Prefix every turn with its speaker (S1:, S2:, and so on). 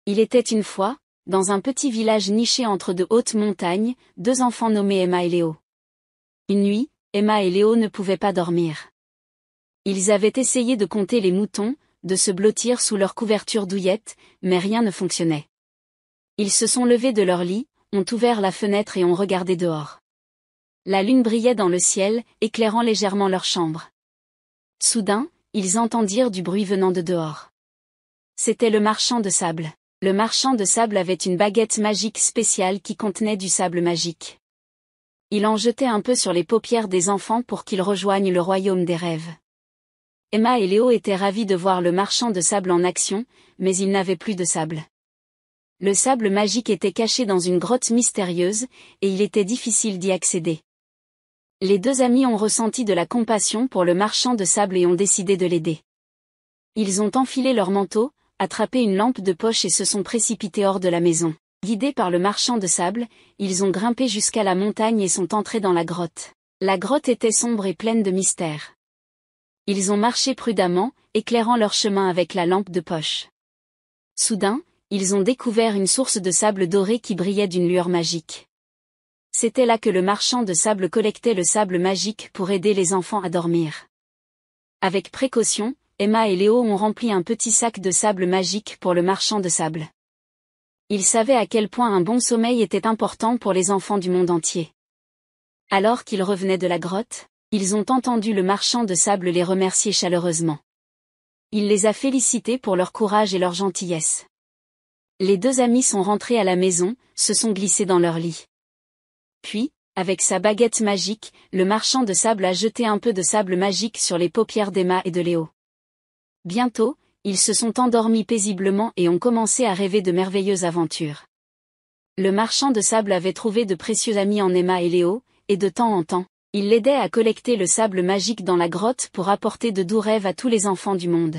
S1: Il était une fois, dans un petit village niché entre de hautes montagnes, deux enfants nommés Emma et Léo. Une nuit, Emma et Léo ne pouvaient pas dormir. Ils avaient essayé de compter les moutons, de se blottir sous leur couverture douillette, mais rien ne fonctionnait. Ils se sont levés de leur lit, ont ouvert la fenêtre et ont regardé dehors. La lune brillait dans le ciel, éclairant légèrement leur chambre. Soudain, ils entendirent du bruit venant de dehors. C'était le marchand de sable. Le marchand de sable avait une baguette magique spéciale qui contenait du sable magique. Il en jetait un peu sur les paupières des enfants pour qu'ils rejoignent le royaume des rêves. Emma et Léo étaient ravis de voir le marchand de sable en action, mais ils n'avaient plus de sable. Le sable magique était caché dans une grotte mystérieuse, et il était difficile d'y accéder. Les deux amis ont ressenti de la compassion pour le marchand de sable et ont décidé de l'aider. Ils ont enfilé leur manteau, attrapé une lampe de poche et se sont précipités hors de la maison. Guidés par le marchand de sable, ils ont grimpé jusqu'à la montagne et sont entrés dans la grotte. La grotte était sombre et pleine de mystères. Ils ont marché prudemment, éclairant leur chemin avec la lampe de poche. Soudain, ils ont découvert une source de sable doré qui brillait d'une lueur magique. C'était là que le marchand de sable collectait le sable magique pour aider les enfants à dormir. Avec précaution, Emma et Léo ont rempli un petit sac de sable magique pour le marchand de sable. Ils savaient à quel point un bon sommeil était important pour les enfants du monde entier. Alors qu'ils revenaient de la grotte, ils ont entendu le marchand de sable les remercier chaleureusement. Il les a félicités pour leur courage et leur gentillesse. Les deux amis sont rentrés à la maison, se sont glissés dans leur lit. Puis, avec sa baguette magique, le marchand de sable a jeté un peu de sable magique sur les paupières d'Emma et de Léo. Bientôt, ils se sont endormis paisiblement et ont commencé à rêver de merveilleuses aventures. Le marchand de sable avait trouvé de précieux amis en Emma et Léo, et de temps en temps, il l'aidait à collecter le sable magique dans la grotte pour apporter de doux rêves à tous les enfants du monde.